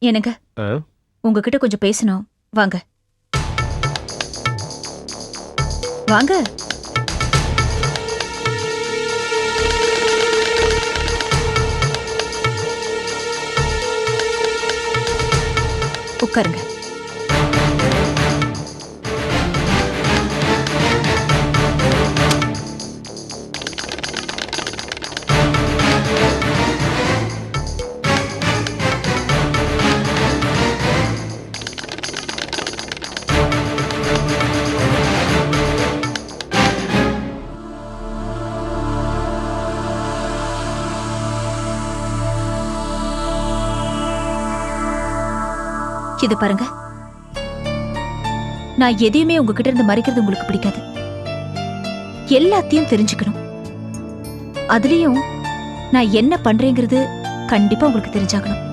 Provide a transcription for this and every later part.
எனக்கு உங்ககிட்ட கொஞ்சம் பேசணும். வாங்க வாங்க. உட்காருங்க. இது பாருங்க, நான் எதையுமே உங்ககிட்ட இருந்து மறைக்கிறது உங்களுக்கு பிடிக்காது. எல்லாத்தையும் தெரிஞ்சுக்கணும். அதுலயும் நான் என்ன பண்றேங்கிறது கண்டிப்பா உங்களுக்கு தெரிஞ்சாகணும்.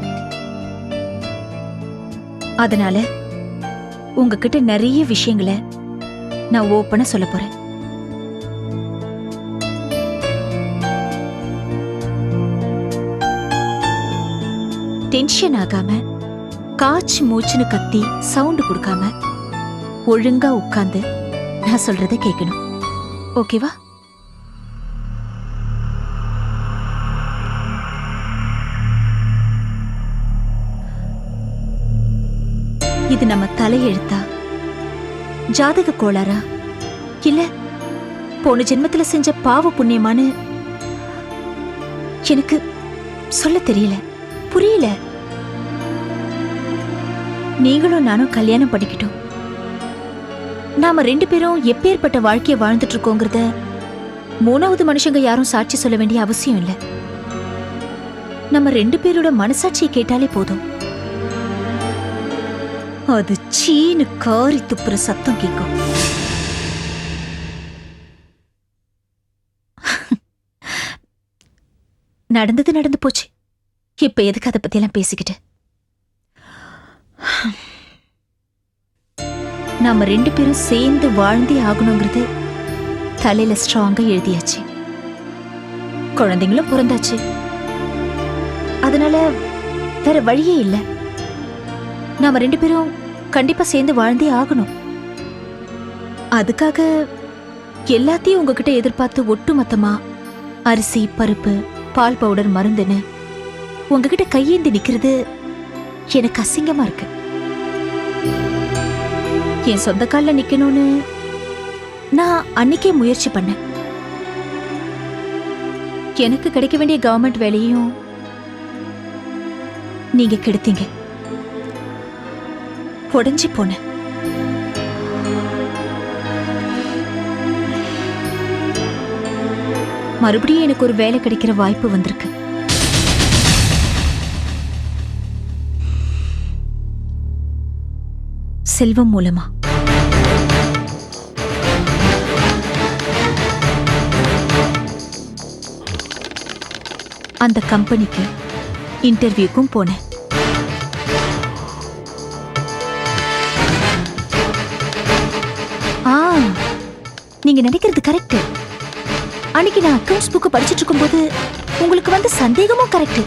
அதனால உங்ககிட்ட நிறைய விஷயங்களை நான் ஓப்பனா சொல்ல போறேன். டென்ஷன் ஆகாம, காச்சு மூச்சுன்னு கத்தி சவுண்ட் கொடுக்காம ஒழுங்கா உட்கார்ந்து நான் சொல்றதை கேட்கணும். ஓகேவா? இது நம்ம தலையெழுத்தா, ஜாதக கோளாறா, இல்ல போன ஜென்மத்துல செஞ்ச பாவ புண்ணியமானு எனக்கு சொல்ல தெரியல, புரியல. நீங்களும் நானும் கல்யாணம் பண்ணிக்கிட்டோம். நாம 2 பேரும் எப்பேற்பட்ட வாழ்க்கைய வாழ்ந்துட்டு இருக்கோங்கிறத 3வது மனுஷங்க யாரும் சாட்சி சொல்ல வேண்டிய அவசியம் இல்ல. நம்ம 2 பேரோட மனசாட்சியை கேட்டாலே போதும். அது சீனு காரி துப்புற சத்தம் கேட்கும். நடந்தது நடந்து போச்சு. இப்ப எதுக்கு அதை பத்தி எல்லாம் பேசிக்கிட்டு? நாம 2 பேரும் சேர்ந்து வாழ்ந்தே ஆகணுங்கிறது தலையில ஸ்ட்ராங்கா எழுதியாச்சு. குழந்தைங்களும் பிறந்தாச்சு. அதனால வேற வழியே இல்ல. நாம 2 பேரும் கண்டிப்பா சேர்ந்து வாழ்ந்தே ஆகணும். அதுக்காக எல்லாத்தையும் உங்ககிட்ட எதிர்பார்த்து ஒட்டுமொத்தமா அரிசி, பருப்பு, பால் பவுடர், மருந்துன்னு உங்ககிட்ட கையேந்தி நிக்கிறது எனக்கு அசிங்கமா இருக்கு. என் சொந்த கால்ல நிக்கணும்னு நான் அன்னைக்கே முயற்சி பண்ணேன். எனக்கு கிடைக்க வேண்டிய கவர்மெண்ட் வேலையும் நீங்க கெடுத்தீங்க. உடைஞ்சி போனேன். மறுபடியும் எனக்கு ஒரு வேலை கிடைக்கிற வாய்ப்பு வந்திருக்கு. செல்வம் மூலமா. அந்த கம்பெனிக்கு இன்டர்வியூக்கும் போனேன். நீங்க நினைக்கிறது கரெக்ட். அன்னைக்கு நான் அக்கவுண்ட்ஸ் புக் படிச்சிட்டு இருக்கும்போது உங்களுக்கு வந்து சந்தேகமும் கரெக்ட்.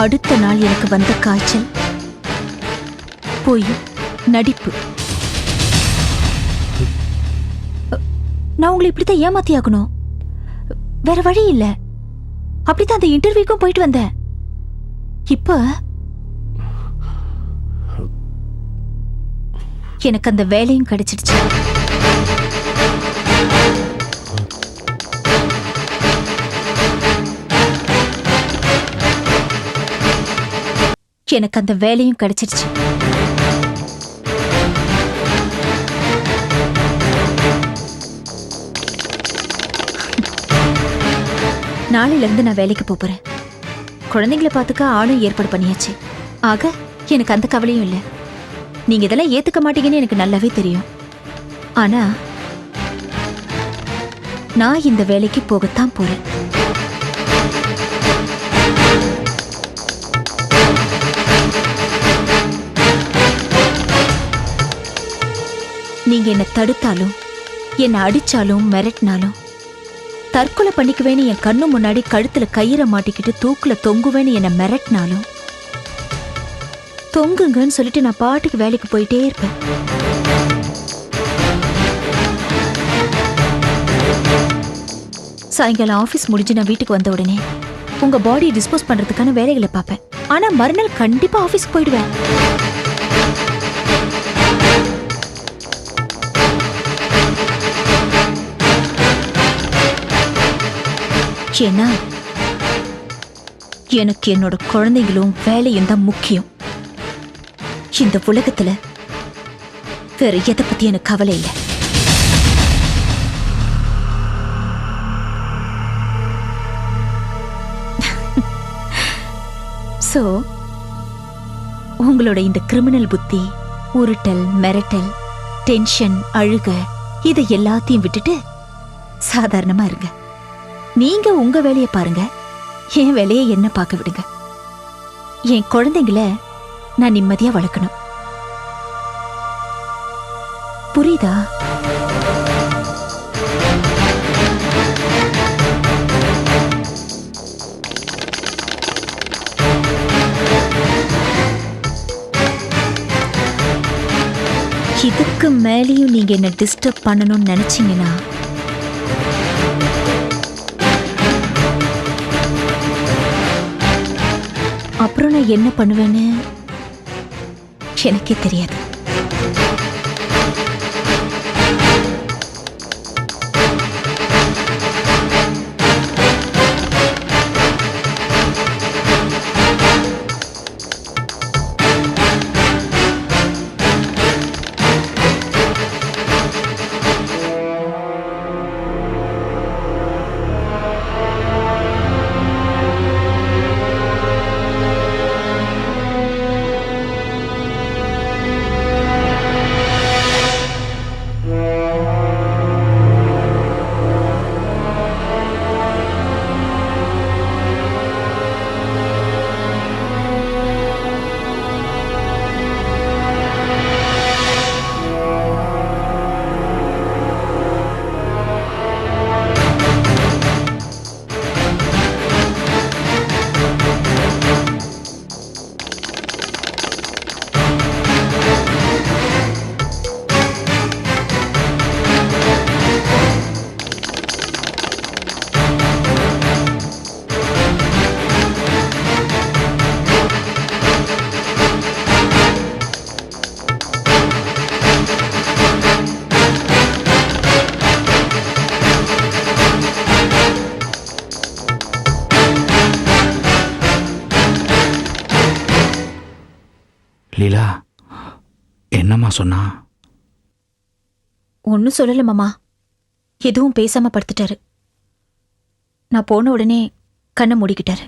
அடுத்த நாள் எனக்கு வந்த காய்ச்சல், போய் நடிப்பு. நான் உங்களை இப்படித்தான் ஏமாத்தி ஆகணும். வேற வழி இல்ல. அப்படித்தான் அந்த இன்டர்வியூக்கும் போயிட்டு வந்தேன். இப்ப எனக்கு அந்த வேலையும் கிடைச்சிடுச்சு. எனக்கு அந்த வேலையும் கிடைச்சிடுச்சு. நாளையில இருந்து நான் வேலைக்கு போறேன். குழந்தைங்களை பார்த்துக்க ஆளும் ஏற்பாடு பண்ணியாச்சு. ஆக எனக்கு அந்த கவலையும் இல்லை. நீங்க இதெல்லாம் ஏத்துக்க மாட்டீங்கன்னு எனக்கு நல்லாவே தெரியும். ஆனா நான் இந்த வேலைக்கு போகத்தான் போறேன். நீங்க என்ன தடுத்தாலும், என்ன அடிச்சாலும், மிரட்டினாலும் தற்கொலை பண்ணிக்குவேன்னு என் கண்ணு முன்னாடி கழுத்துல கயிறை மாட்டிக்கிட்டு தூக்குல தொங்குவேன்னு என்னை மிரட்டினாலும் தொங்குங்கன்னு சொல்லிட்டு நான் பாட்டுக்கு வேலைக்கு போயிட்டே இருப்பேன். சாயங்காலம் ஆபீஸ் முடிஞ்சு நான் வீட்டுக்கு வந்த உடனே உங்க பாடியை டிஸ்போஸ் பண்றதுக்கான வேலைகளை பார்ப்பேன். ஆனா மறுநாள் கண்டிப்பா ஆபீஸ்க்கு போயிடுவேன். ஏன்னா எனக்கு என்னோட குழந்தைங்களும் வேலையும் தான் முக்கியம். இந்த உலகத்துல வேற எதை பத்தி எனக்கு கவலை இல்லை. சோ உங்களோட இந்த கிரிமினல் புத்தி, உருட்டல், மிரட்டல், டென்ஷன், அழுக இதை எல்லாத்தையும் விட்டுட்டு சாதாரணமா இருங்க. நீங்க உங்க வேலையை பாருங்க, என் வேலையை என்ன பார்க்க விடுங்க. என் குழந்தைங்கள நான் நிம்மதியா வளர்க்கணும். புரியுதா? இதுக்கு மேலேயும் நீங்க என்ன டிஸ்டர்ப் பண்ணணும்னு நினைச்சீங்கன்னா அப்புறம் நான் என்ன பண்ணுவேன்னு எனக்கே தெரியாது. லீலா, என்னம்மா சொன்னா? ஒன்னும் சொல்லல மாமா. எதுவும் பேசாம படுத்துட்டாரு. நான் போன உடனே கண்ணை மூடிக்கிட்டாரு.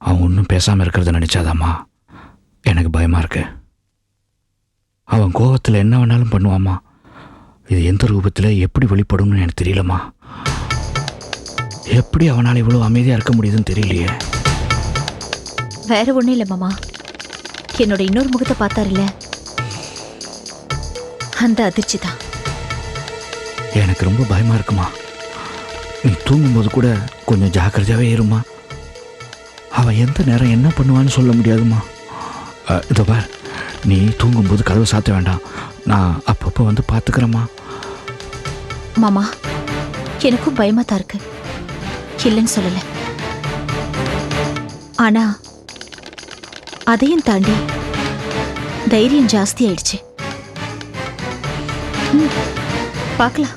அவன் ஒன்றும் பேசாம இருக்கிறத நினைச்சாதாம்மா எனக்கு பயமா இருக்கு. அவன் கோபத்தில் என்ன வேணாலும் பண்ணுவாம்மா. இது எந்த ரூபத்தில் எப்படி வெளிப்படும்னு எனக்கு தெரியலம்மா. எப்படி அவனால் இவ்வளோ அமைதியாக இருக்க முடியுதுன்னு தெரியலையே. வேற ஒன்றும் இல்லை மாமா. என்னோட இன்னொரு முகத்தை பார்த்தாருல்ல, அந்த அதிர்ச்சி தான். எனக்கு ரொம்ப பயமா இருக்குமா. நீ தூங்கும்போது கூட கொஞ்சம் ஜாக்கிரதையாகவே இருமா. அவன் எந்த நேரம் என்ன பண்ணுவான்னு சொல்ல முடியாதுமா. இதோ பார், நீ தூங்கும்போது கதவை சாத்த வேண்டாம். நான் அப்பப்போ வந்து பார்த்துக்கிறேம்மா. மாமா, எனக்கும் பயமா தான் இருக்கு, இல்லைன்னு சொல்லல. ஆனா அதையும் தாண்டி தைரியம் ஜாஸ்தி ஆயிடுச்சு. பார்க்கலாம்.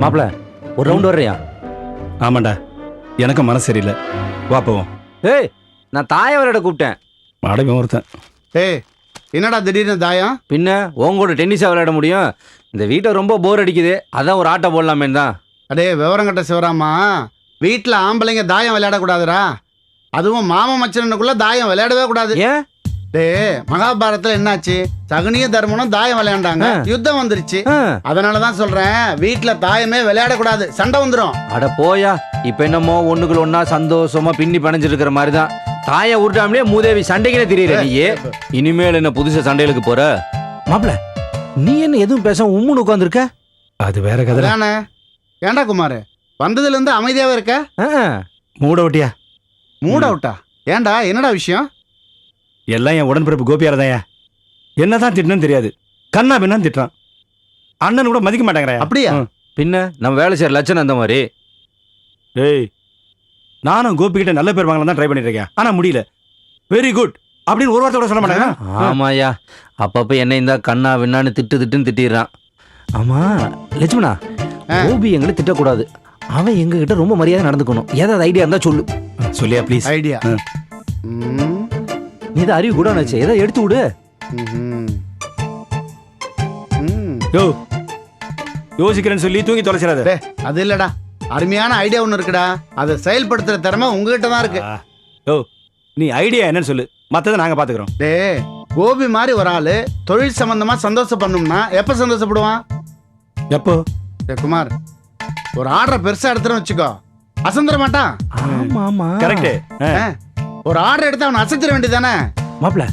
மாப்பிள்ள, ஒரு ரவுண்ட் வர்றியா? ஆமாண்டா, எனக்கு மனசு சரியில்லை. வா போவோம். ஏய், நான் தாயை விளையாட கூப்பிட்டேன். மாடவே ஒருத்தன். ஏய், என்னடா திடீர்னு தாயம்? பின்ன உங்களோட டென்னிஸாக விளையாட முடியும்? இந்த வீட்டை ரொம்ப போர் அடிக்குது, அதான் ஒரு ஆட்டை போடலாமே தான். அடே விவரம் கட்ட சிவராமா, வீட்டில் ஆம்பளைங்க தாயம் விளையாடக்கூடாதுரா. அதுவும் மாமன் மச்சனுக்குள்ள தாயம் விளையாடவே கூடாது. ஏன்? டேய் மகாபாரதத்துல என்னாச்சு? சகுனிய தர்மனும் தாயம் விளையாண்டாங்க, யுத்தம் வந்துருச்சு. ஆ. அதனாலதான் சொல்றேன், வீட்டுல தாயமே விளையாடக்கூடாது, சண்டை வந்துரும். அட போயா, இப்ப என்னமோ ஒண்ணுக்குள்ள ஒன்னா சந்தோஷமா பின்னி பணிஞ்சிட்டு இருக்கிற மாதிரி தான். தாயை உருட்டாமலே மூதேவி சண்டைக்குனே தெரியல நீயே. இனிமேல் என்ன புதுசா சண்டைகளுக்கு போற? மாப்பிள, நீ என்ன எதுவும் பேச உம்முன்னு உட்காந்துருக்க? அது வேற கதை. அதானே. ஏண்டா குமார், வந்ததுல இருந்து அமைதியாவே இருக்க? மூட விட்டியா? மூட் அவுட்டா? ஏண்டா, என்னடா விஷயம்? எல்லாம் என் உடன்பிறப்பு கோபியாரதாயா. என்னதான் திட்டணும்னு தெரியாது, கண்ணா பின்னான்னு திட்டுறான். அண்ணன் கூட மதிக்க மாட்டேங்கிறா. அப்படியா? பின்ன நம்ம வேலை செய்யற லட்சணம் அந்த மாதிரி. ஏய், நானும் கோபி கிட்ட நல்ல பேர் வாங்கலாம் தான் ட்ரை பண்ணிட்டு இருக்கேன், ஆனா முடியல. வெரி குட் அப்படின்னு ஒரு வார்த்தை கூட சொல்ல மாட்டேங்க. ஆமாயா, அப்பப்ப என்ன இந்த கண்ணா விண்ணான்னு திட்டுன்னு திட்டிடுறான். ஆமா லட்சுமணா, கோபி எங்களை திட்டக்கூடாது. அவன் எங்க கிட்ட ரொம்ப மரியாதை நடந்துக்கணும். ஏதாவது ஐடியா இருந்தா சொல்லு. சொல்லியா ப்ளீஸ். ஐடியா? நீ தான் அறிவு கூட வச்சு ஏதாவது எடுத்து விடு. யோ, யோசிக்கிறேன்னு சொல்லி தூங்கி தொலைச்சிடாத. டேய், அது இல்லடா, அருமையான ஐடியா ஒண்ணு இருக்குடா. அதை செயல்படுத்துற திறமை உங்ககிட்ட தான் இருக்கு. யோ, நீ ஐடியா என்னன்னு சொல்லு, மத்ததை நாங்க பாத்துக்கிறோம். டேய், கோபி மாதிரி ஒரு ஆளு தொழில் சம்பந்தமா சந்தோஷம் பண்ணணும்னா எப்ப சந்தோஷப்படுவான்? எப்போ? டேய் குமார், ஒரு ஆர்டரை பெருசா எடுத்துன்னு வச்சுக்கோ, அசந்திர மாட்டான். ஆமா ஆமா கரெக்ட். ஒரு ஆர்டர் எடுத்து அவனை அசைச்சிட வேண்டியதானே? மாப்பிள,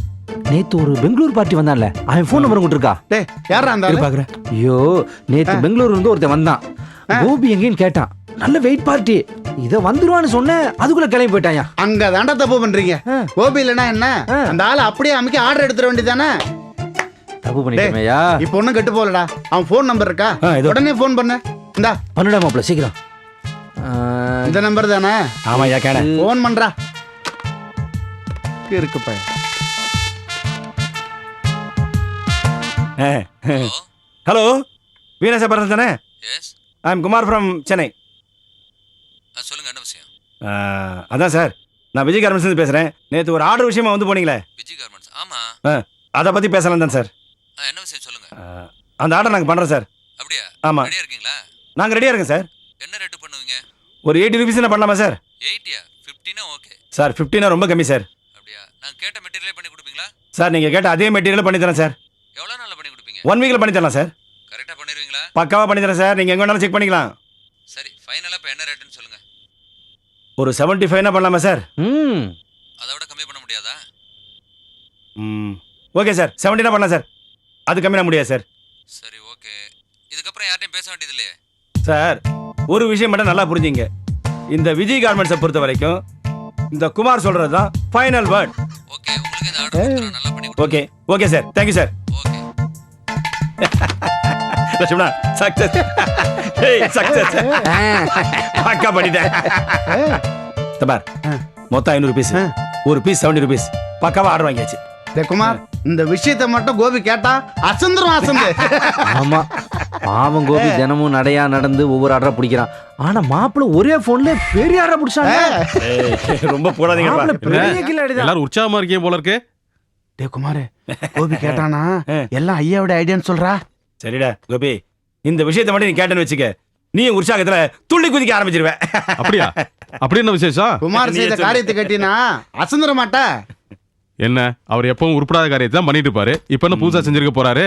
நேத்து ஒரு பெங்களூர் பார்ட்டி வந்தான்ல, அவன் போன் நம்பர் கொடுத்துருக்கா. டேய், யாரா இருந்தாலும் பாக்குறேன். ஐயோ, நேத்து பெங்களூர் இருந்து ஒருத்தன் வந்தான். கோபி எங்கேன்னு கேட்டான். நல்ல வெயிட் பார்ட்டி, இத வந்துருவான்னு சொன்ன, அதுக்குள்ள கிளம்பி போயிட்டாயா. அங்க தாண்டா தப்பு பண்றீங்க. கோபி இல்லனா என்ன, அந்த ஆளு அப்படியே அமைக்க ஆர்டர் எடுத்துட வேண்டியதானே? தப்பு பண்ணிட்டேமையா. இப்ப ஒண்ணும் கெட்டு போலடா. அவன் போன் நம்பர் இருக்கா? இதோ. உடனே போன் பண்ணு. இந்தா பண்ணுடா மாப்பிள, சீக்கிரம். இந்த நம்பர் தானே? ஆமாயா, கேட போன் பண்றா. இருக்கு பையன். ஹலோ, வீணேச பரதன் தானே? Yes. I am Kumar from Chennai. சொல்லுங்க, என்ன விஷயம்? அதான் சார், நான் விஜய் கார்மெண்ட்ஸ்லேருந்து பேசுகிறேன். நேற்று ஒரு ஆர்டர் விஷயமா வந்து போனீங்களே, விஜய் கார்மெண்ட்ஸ். ஆமா. அதை பற்றி பேசலாம் தான் சார். என்ன விஷயம் சொல்லுங்க. அந்த ஆர்டர் நாங்கள் பண்ணுறோம் சார். அப்படியா? ஆமா. ரெடியா இருக்கீங்களா? நாங்கள் ரெடியாக இருக்கோம் சார். என்ன ரேட்டு பண்ணுவீங்க? ஒரு 80 rupees பண்ணலாமா சார்? 80யா? 15 ஓகே. சார் 15 ரொம்ப கம்மி சார். அப்படியா? நான் கேட்ட மெட்டீரியலே பண்ணி கொடுப்பீங்களா? சார் நீங்கள் கேட்ட அதே மெட்டீரியல் பண்ணி தரேன் சார். எவ்வளவு நாள்ல பண்ணி கொடுப்பீங்க? 1 வீக்கில் பண்ணி தரலாம் சார். கரெக்டா பண்ணிடுவீங்களா? பக்காவாக பண்ணி தரேன் சார். நீங்கள் எங்கே வேணாலும் செக் பண்ணிக்கலாம். சரி, ஃபைனலா இப்ப என்ன ரேட்டுன்னு சொல்லுங்க. ஒரு 75 பண்ணலாமா சார்? அதை விட கம்மி பண்ண முடியாதா? ஓகே சார், 70 பண்ணலாம் சார். அது கம்மி பண்ண முடியாது சார். சரி, ஓகே. இதுக்கப்புறம் யார்ட்டையும் பேச வேண்டியது இல்லையே? சார், ஒரு விஷயம் மட்டும் நல்லா புரிஞ்சுங்க. இந்த விஜய் கார்மெண்ட்ஸை பொறுத்த வரைக்கும் இந்த குமார் சொல்றது தான் ஃபைனல் வேர்ட். ஓகே, உங்களுக்கு இந்த ஆர்டர் நல்லா பண்ணி கொடுங்க. Okay okay sir, thank you sir. Okay. Lakshmana, success. ஏய், சக்சஸ். பக்கா பண்ணிட்டேன். தபார், மொத்தம் 500 rupees. ஒரு பீஸ் 70 rupees. பக்காவா ஆர்டர் வாங்கியாச்சு. டேய் குமார், இந்த விஷயத்தை மட்டும் கோபி கேட்டா அசந்துரும், அசந்து. ஆமா, பாவம் கோபி தினமும் நடையா நடந்து ஒவ்வொரு ஆர்டரா பிடிக்கிறான். ஆனா மாப்பிள ஒரே போன்ல பெரிய ஆர்டர் பிடிச்சாங்க. ரொம்ப போடாதீங்க. எல்லாரும் உற்சாகமா இருக்கீங்க போல இருக்கு. டேய் குமார், கோபி கேட்டானா எல்லாம் ஐயாவோட ஐடியான்னு சொல்றா. சரிடா கோபி, இந்த விஷயத்தை மட்டும் நீ கேட்டேன்னு வச்சுக்க, நீ உற்சாகத்துல துள்ளி குதிக்க ஆரம்பிச்சிருவேன். அப்படியா? அப்படி என்ன விசேஷம்? குமார் செய்த காரியத்தை கேட்டினா அசந்துர மாட்டா. என்ன, அவர் எப்பவும் உருப்படாத காரியத்தை தான் பண்ணிட்டு இருப்பாரு. இப்ப என்ன புதுசா செஞ்சிருக்க போறாரு?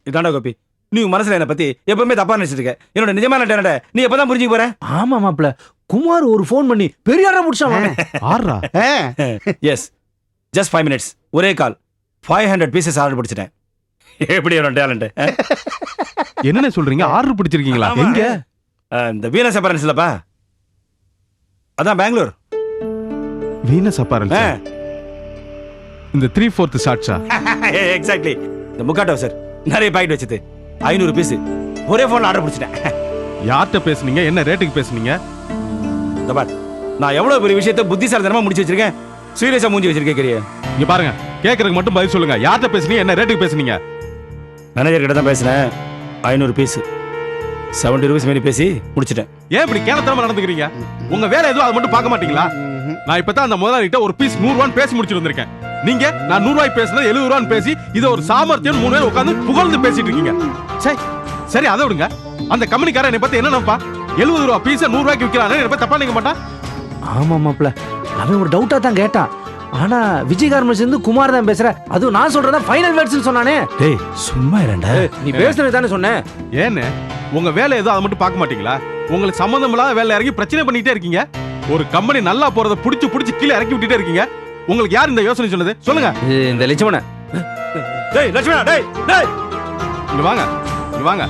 இதாண்டா கோபி, நீ மனசுல என்ன பத்தி எப்பவுமே தப்பா நினைச்சிட்டு இருக்க. என்னோட நிஜமான டேலண்ட நீ எப்பதான் புரிஞ்சுக்க போற? ஆமா மாப்பிள, குமார் ஒரு போன் பண்ணி பெரிய ஆர்டர் பிடிச்சான். ஆறா? எஸ், ஜஸ்ட் 5 minutes, ஒரே கால் 500 pieces ஆர்டர் பிடிச்சிட்டேன். எப்படி என்னோட டேலண்ட்? என்னன்னு சொல்றீங்க? ஆர்டர் பிடிச்சிருக்கீங்களா? எங்க? இந்த வீனஸ் அப்பரன்ஸ்லப்பா, அதான் பெங்களூர். வீனஸ் அப்பரன்ஸ்? இந்த 3/4 ஷாட்ஸா? எக்ஸாக்ட்லி. இந்த முக்காட்டோ சார் நிறைய பாக்கெட் வச்சது 500 பீஸ் ஒரே போன்ல ஆர்டர் பிடிச்சிட்டேன். யார்கிட்ட பேசுனீங்க? என்ன ரேட்டுக்கு பேசுனீங்க? இந்த பார், நான் எவ்வளவு பெரிய விஷயத்தை புத்திசாலித்தனமா முடிச்சு வச்சிருக்கேன். சீரியஸா மூஞ்சி வச்சிருக்கேன். இங்க பாருங்க, கேக்குறதுக்கு மட்டும் பதில் சொல்லுங்க. யார்கிட்ட பேசுனீங்க? என்ன ரேட்டுக்கு பேசுனீங்க? மேனேஜர் கிட்ட தான் பேசினேன். 500 பீஸ் 70 rupees மாரி பேசி முடிச்சிட்டேன். ஏன் இப்படி கேனத்தனமா நடந்துக்கிறீங்க? உங்க வேலை எதுவும் அதை மட்டும் பார்க்க மாட்டீங்களா? நான் இப்பதான் அந்த முதலாளிகிட்ட ஒரு பீஸ் 100 ரூபான்னு பேசி முடிச்சிட்டு வந்திருக்கேன். நீங்க நான் 100 ரூபாய் பேசுனது 70 ரூபான்னு பேசி இதை ஒரு சாமர்த்தியம் 3 பேர் உட்கார்ந்து புகழ்ந்து பேசிட்டு இருக்கீங்க. சரி, அதை விடுங்க. அந்த கம்பெனிக்காரன் என்னை பத்தி என்ன நினைப்பா? 70 ரூபாய் பீஸை 100 ரூபாய்க்கு விற்கிறானே, என்னை பத்தி தப்பா நினைக்க மாட்டான்? ஆமா மாப்பிள, அவன் ஒரு டவுட்டா தான் கேட்டான். ஆனா விஜய் கார்மெண்ட்ஸ் இருந்து குமார் தான் பேசுற. அதுவும் நான் சொல்றதா ஃபைனல் வேர்ட்ஸ்னு சொன்னானே. டேய் சும்மா இருடா. நீ பேசுனது தானே சொன்னேன். ஏன்னு உங்க வேலை ஏதோ அதை மட்டும் பார்க்க மாட்டீங்களா? உங்களுக்கு சம்மந்தம் இல்லாத வேலை இறங்கி பிரச்சனை பண்ணிட்டே இருக்கீங்க. ஒரு கம்பெனி நல்லா போறத புடிச்சு கீழே இறக்கி விட்டுட்டே இருக்கீங்க. உங்களுக்கு யார் இந்த யோசனை சொன்னது சொல்லுங்க. இந்த லட்சுமண. டேய் லட்சுமணா டேய் டேய் இங்க வாங்க, இங்க வாங்க.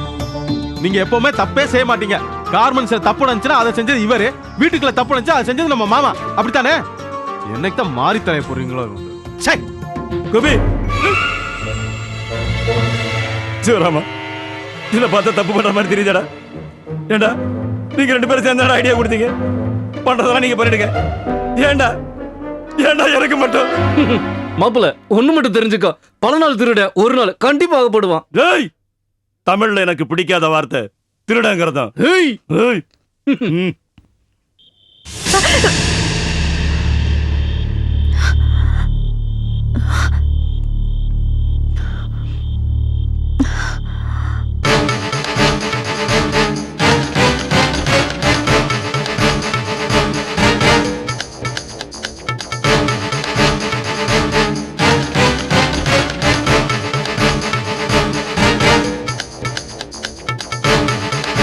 நீங்க எப்பவுமே தப்பே செய்ய மாட்டீங்க. கார்மெண்ட்ஸ்ல தப்பு நடந்துச்சுன்னா அதை செஞ்சது இவரு, வீட்டுக்குள்ள தப்பு நடந்துச்சா அதை செஞ்சது நம்ம மாமா. அப்படித்தானே? என்னைக்கு தான் மாறி தரைய போறீங்களோ. சை கோபி. சிவராமா இத பார்த்தா தப்பு பண்ற மாதிரி தெரியுதாடா? ஏண்டா நீங்க ரெண்டு பேரும் சேர்ந்து ஐடியா கொடுத்தீங்க, பண்றதெல்லாம் நீங்க பண்ணிடுங்க. ஏண்டா ஏண்டா எனக்கு மட்டும்? மாப்பிள ஒண்ணு மட்டும் தெரிஞ்சுக்கோ, பல நாள் திருட ஒரு நாள் கண்டிப்பாக போடுவான். டேய் தமிழ்ல எனக்கு பிடிக்காத வார்த்தை திருடங்கிறதா. ஏய் ஏய்